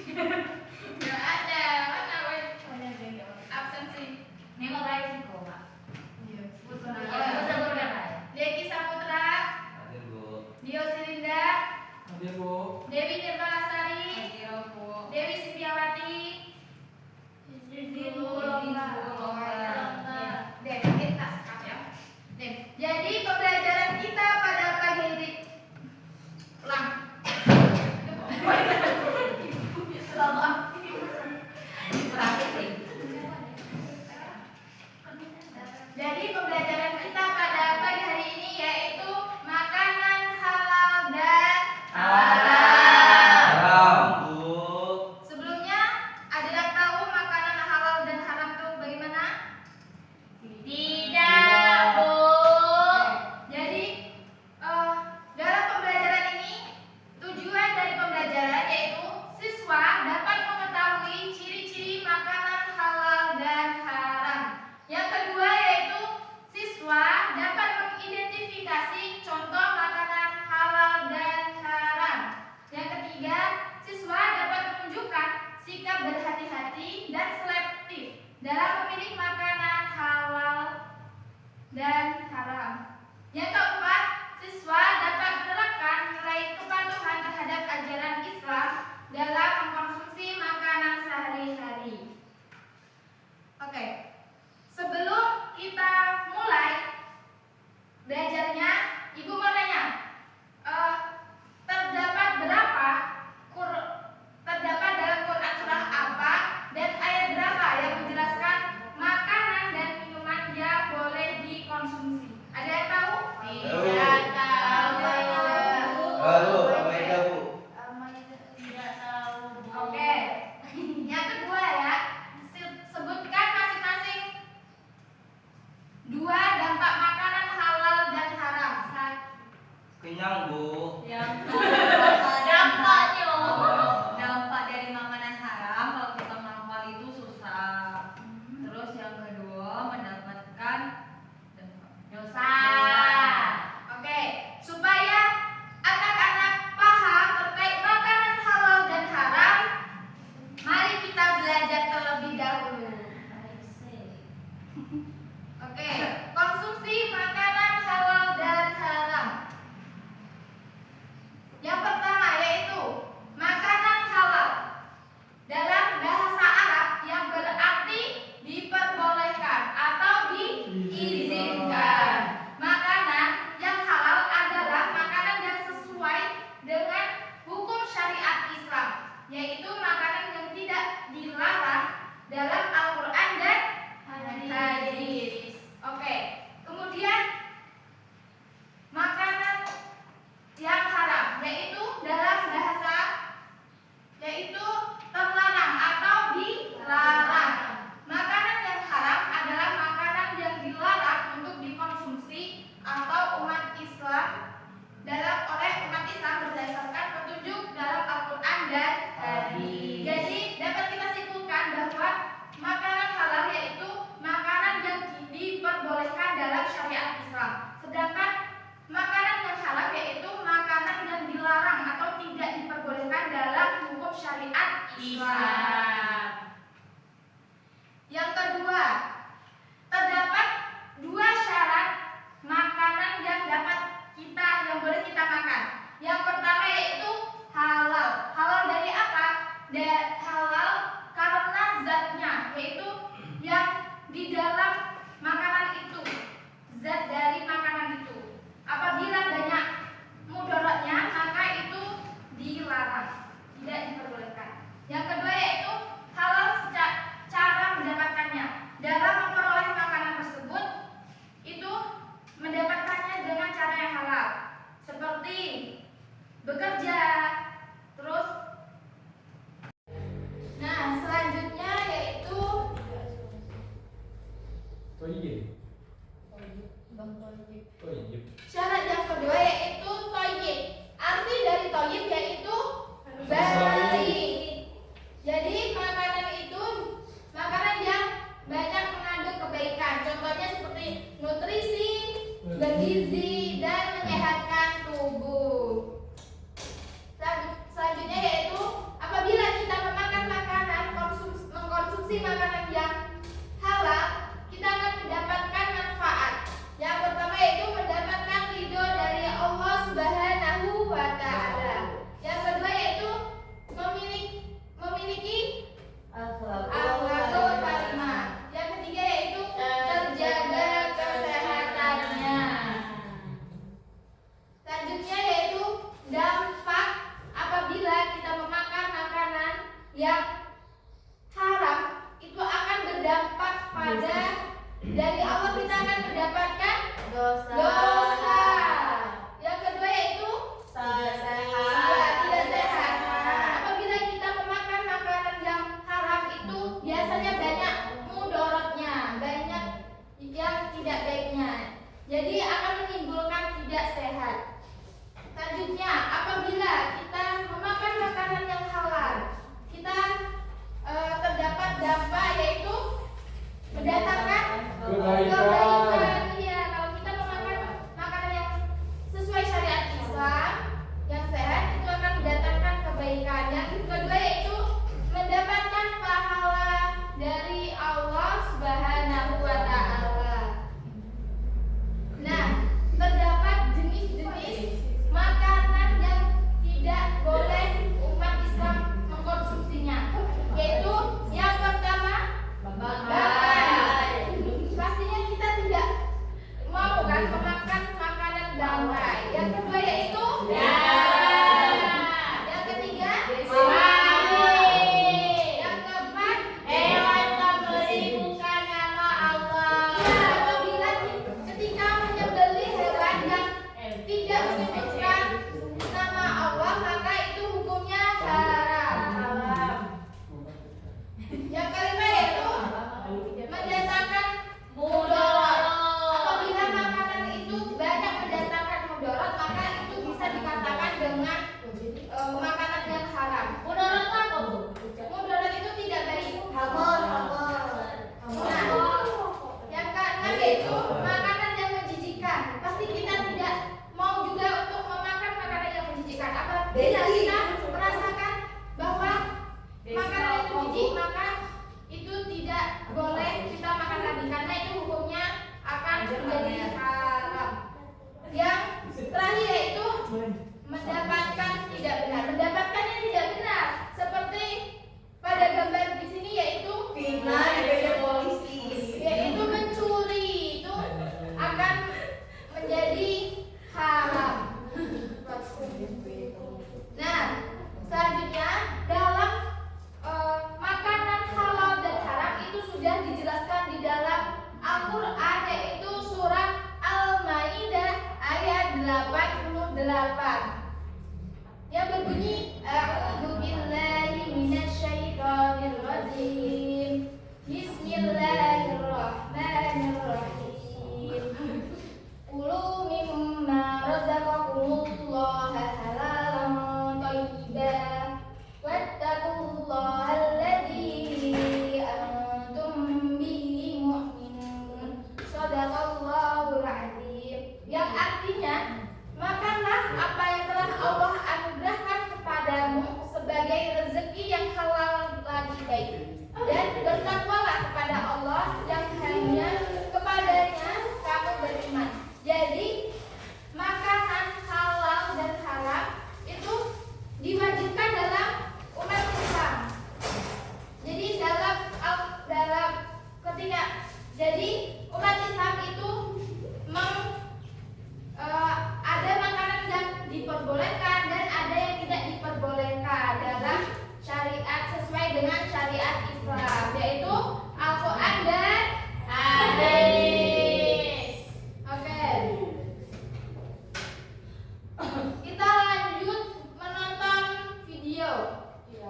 Nggak ada. Mana absensi? Memang baik sih kok, Pak. Iya. Sebutkan lah. Deki Saputra, Hadir, Bu. Dio Silinda, Hadir, Bu. Dewi Nirmalasari, Hadir, Bu. Dewi Sintiawati, Ibu Longga. Kita sekap ya. Jadi pembelajaran kita pada pagi ini ulang. Jadi pembelajaran kita pada pagi hari ini yaitu makanan halal dan Haram, Bu. Sebelumnya, ada yang tahu makanan halal dan haram itu bagaimana? Tidak, Bu. Jadi, dalam pembelajaran ini, tujuan dari pembelajaran yaitu siswa dapat mengetahui ciri-ciri makanan halal dan haram. Yang kedua yaitu siswa dapat mengidentifikasi contoh makanan halal dan haram. Yang ketiga, siswa dapat menunjukkan sikap berhati-hati dan selektif dalam memilih makanan halal dan haram. Yang keempat, siswa dapat menerapkan nilai kepatuhan terhadap ajaran Islam dalam mengkonsumsi makanan sehari-hari. Oke, sebelum kita mulai belajarnya, Ibu mau nanya, terdapat berapa terdapat dalam Quran surah apa dan ayat berapa yang menjelaskan makanan dan minuman yang boleh dikonsumsi? Ada yang tahu? Tidak tahu. Halo, Al-Maidah, Bu. Tidak tahu, Bu. Oke. Yang kedua ya, sebutkan masing-masing dua dampak makanan halal dan haram. Kenyang, Bu. Dampaknya, dampak dari makanan haram kalau kita menghafal itu susah. Terus yang kedua mendapatkan dosa. Oke, supaya anak-anak paham terkait makanan halal dan haram, mari kita belajar terlebih dahulu. Oke, konsumsi makanan halal dan haram. Yang pertama yaitu makanan halal. Dalam bahasa Arab yang berarti diperbolehkan atau diizinkan. Makanan yang halal adalah makanan yang sesuai dengan hukum syariat Islam, yaitu makanan yang tidak dilarang dalam Al-Quran dan hadis. Oke, kemudian makanan yang haram yaitu dalam bahasa yaitu terlarang atau dilarang. Makanan yang haram adalah makanan yang dilarang untuk dikonsumsi atau umat Islam oleh umat Islam berdasarkan petunjuk dalam Al-Quran dan hadis. Jadi dapat kita simpulkan bahwa makanan halal yaitu makanan yang diperbolehkan dalam syariat Islam. Sedangkan makanan yang haram yaitu makanan yang dilarang atau tidak diperbolehkan dalam hukum syariat Islam. Yang kedua, terdapat dua syarat makanan yang boleh kita makan. Yang pertama yaitu halal. Halal dari apa? Halal karena zatnya, yaitu yang di dalam makanan itu, zat dari makanan itu. Apabila banyak mudaratnya, maka itu dilarang, tidak diperbolehkan. Yang kedua yaitu halal cara mendapatkannya. Dalam memperoleh makanan tersebut, itu mendapatkannya dengan cara yang halal, seperti bekerja, terus. Nah, selanjutnya yaitu syarat yang kedua yaitu thayyib. Arti dari thayyib yaitu baik. Jadi makanan itu makanan yang banyak mengandung kebaikan. Contohnya seperti nutrisi, bergizi, dan menyehatkan tubuh. Selanjutnya yaitu apabila kita memakan mendapatkan tidak benar. Mendapatkannya tidak benar. Seperti pada gambar di sini yaitu yaitu mencuri itu akan menjadi haram. Nah, selanjutnya dalam makanan halal dan haram itu sudah dijelaskan di dalam Al-Quran yaitu surat Al-Maidah ayat 88 yang berbunyi A'udzu billahi minasyaitonir rajim. Bismillahirrahmanirrahim. Kulu mimma razaqakumullahu halalan thayyiban wattaqullaha alladzi antum bihi mu'minun. Shadaqallahul azim. Yang artinya, makanlah apa yang telah Allah anugerahkan kepadamu sebagai rezeki yang halal lagi baik, dan bertakwalah kepada Allah yang hanya kepadanya kamu beriman. Jadi makanan halal dan haram itu diwajibkan dalam umat Islam. Jadi jadi umat Islam itu ada makanan yang diperbolehkan dan ada yang tidak diperbolehkan dalam syariat sesuai dengan syariat Islam, yaitu Al-Quran dan hadis. Oke. Kita lanjut menonton video.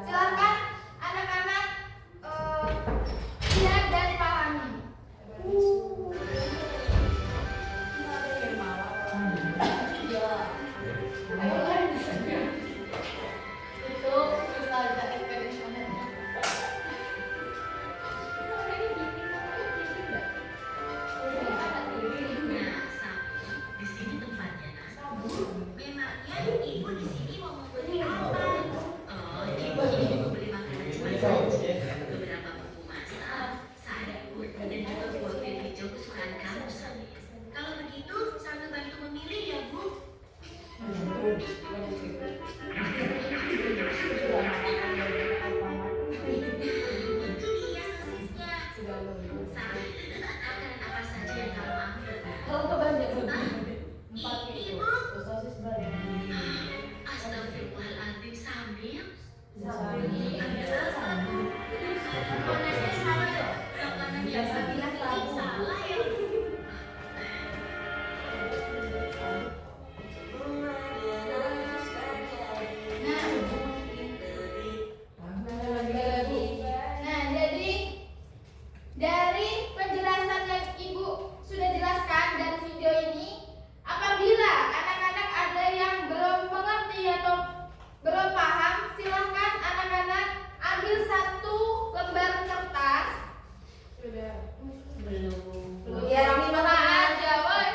Silakan anak-anak lihat dan pahami. Beberapa buku masak, sayur, dan juga buah bir hijau kesukaan kamu, Samir. Kalau begitu, sambil bantu memilih ya, Bu. Itu dia sosisnya. Samir, makanan apa saja yang kamu ambil? Ini, Bu. Astagfirullahaladzim, Samir. Makanan yang salah ya. Nah, jadi dari penjelasan yang Ibu sudah jelaskan dan video ini, apabila anak-anak ada yang belum mengerti atau belum paham, silahkan anak-anak ambil satu lembar kertas. Belum. Ya, ini mana aja, woy.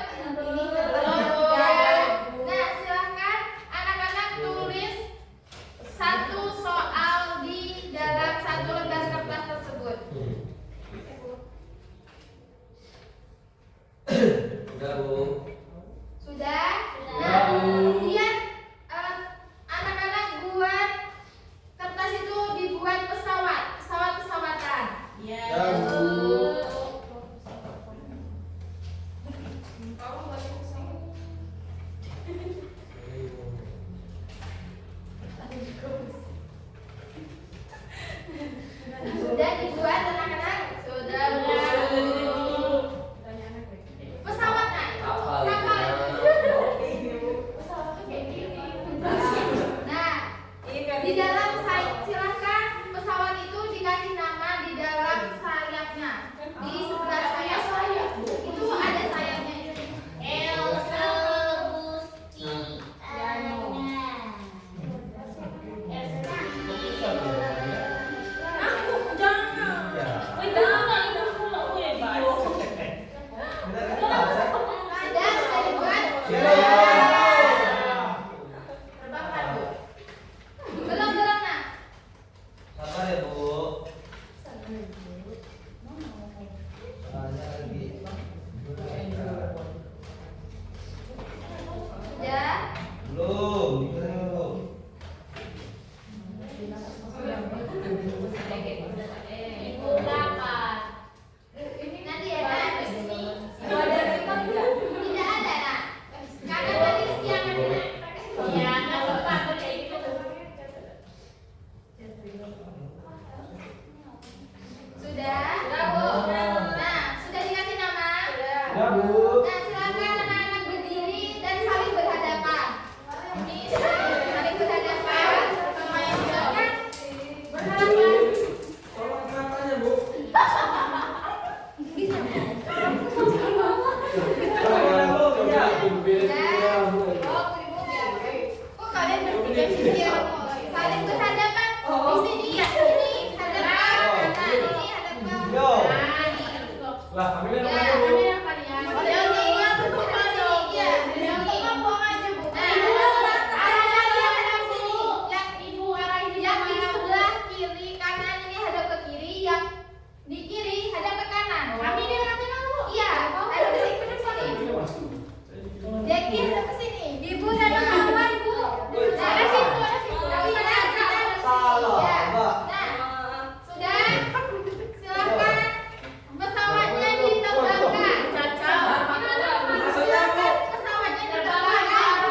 Nah, silahkan anak-anak tulis satu soal di dalam satu lembar kertas tersebut. Udah, Bu. Sudah? Sudah, Nah, Bu. kemudian anak-anak buat kertas itu dibuat pesawatan. Ya, Bu. Sudah dibuat anak-anak? Sudah. Pesawat naik. Kapal. Pesawat kayak gini. Nah, di dalam silahkan pesawat itu dikasih nama di dalam sayapnya. Di sebelah sayap itu ada sayapnya itu. Elsa Gusti Ada sudah dibuat. Terbangkan, Bu. Belum nah. Sabar ya, Bu. Soalnya lagi. Sudah. Belum, dikasih belum. Ibu dapat. Ini nanti ada di sini. Tidak ada, Nak. Karena tadi siang ada. Iya, nggak sempat kayak gitu. Sudah? Sudah, Bu. Nah, sudah dikasih nama? Ya, Bu. Nah, silakan anak-anak berdiri dan saling berhadapan. Ini saling berhadapan. Semuanya silakan berhadapan. Tolong katanya, Bu. Kok kalian bertiga sini? Saling berhadapan. Di sini ya, ini hadapan. Nah, ini hadapan. Yo. Nah, ini. Lah, ambilnya Ya, mana, Bu? ambil yang kalian. Yang berbuka dong. Iya, yang buang aja, Bu. Nah, arahkan yang hadap sini. Yang ibu arahin yang di sebelah kiri kanan ini hadap ke kiri, yang di kiri hadap ke kanan. Kami di hadap ke kanan, Bu. Iya, hadap ke sini, hadap ke sini. Jackie hadap ke sini. Ibu dan kawan, Bu. Nah, ada situ, ada situ. Salah, Ya. Mbak. Nah, sudah. Silakan pesawatnya diterbangkan. Silakan pesawatnya diterbangkan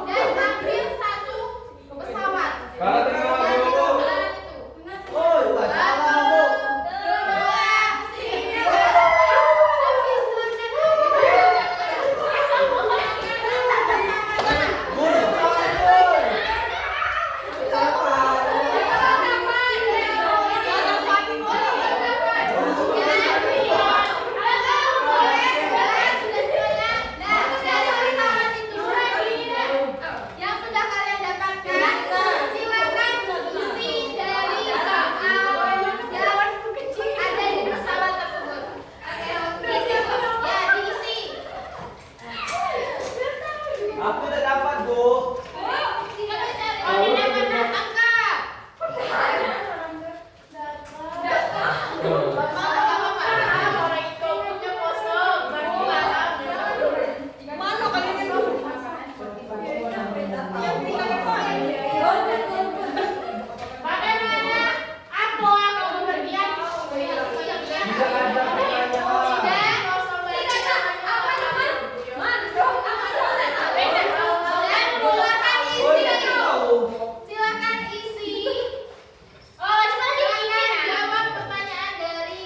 dan ambil satu pesawat. Kalau tinggal Yang ambil, di Bu. sebelah itu. Oh, nggak salah, Bu. Bu, yang sudah kalian dapatkan, silakan isi dari soal yang ada di pesawat tersebut. Isi, ya diisi. Aku udah dapat, Bu. Kalian dapat angka. Bagaimana? Apa kamu berdiam? Tidak ada pertanyaan. Oh, iya, tahu. Silakan isi. Silakan jawab pertanyaan dari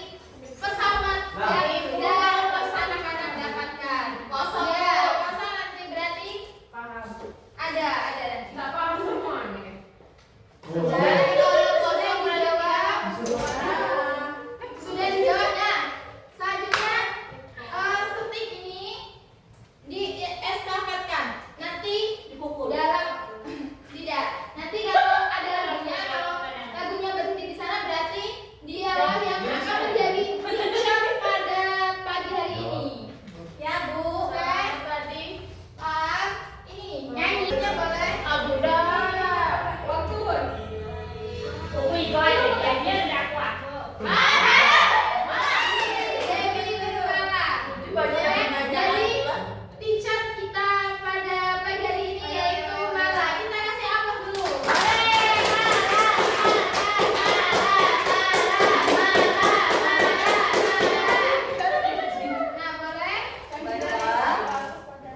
pesawat yang dalam pesan akan dapatkan. Kosong. Ya, kosong nanti berarti ada nanti. Nggak paham semua nih. Sudah kosong dijawab. Sudah dijawab. Nah, selanjutnya setik ini diestafetkan. Nanti dipukul dalam tidak. Nanti kalau ada lagunya berhenti di sana berarti dialah yang akan menjadi teacher pada pagi hari ini. Ya, Bu. Kan? Berarti ini nyanyinya boleh? Waktu. Jadi teacher kita pada pagi hari ini yaitu Mala. Kita kasih aplaus dulu. Nah, boleh?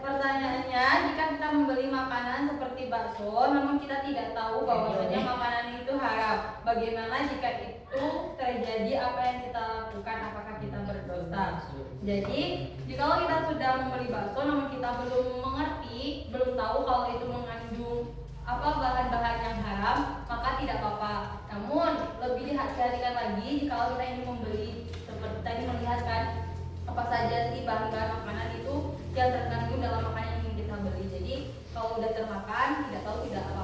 Pertanyaannya, jika kita membeli makanan seperti bakso, namun kita tidak tahu bahwasanya makanan itu haram, bagaimana jika itu terjadi, apa yang kita lakukan, apakah kita berdosa? Jadi, jika kita sudah membeli bakso, namun kita belum mengerti, belum tahu kalau itu mengandung apa bahan-bahan yang haram, maka tidak apa-apa. Namun, lebih dihati-hatikan lagi jika kita ingin membeli, seperti tadi melihatkan apa saja sih bahan-bahan makanan itu yang terkandung dalam makanan yang ingin kita beli. Jadi kalau udah termakan tidak tahu tidak apa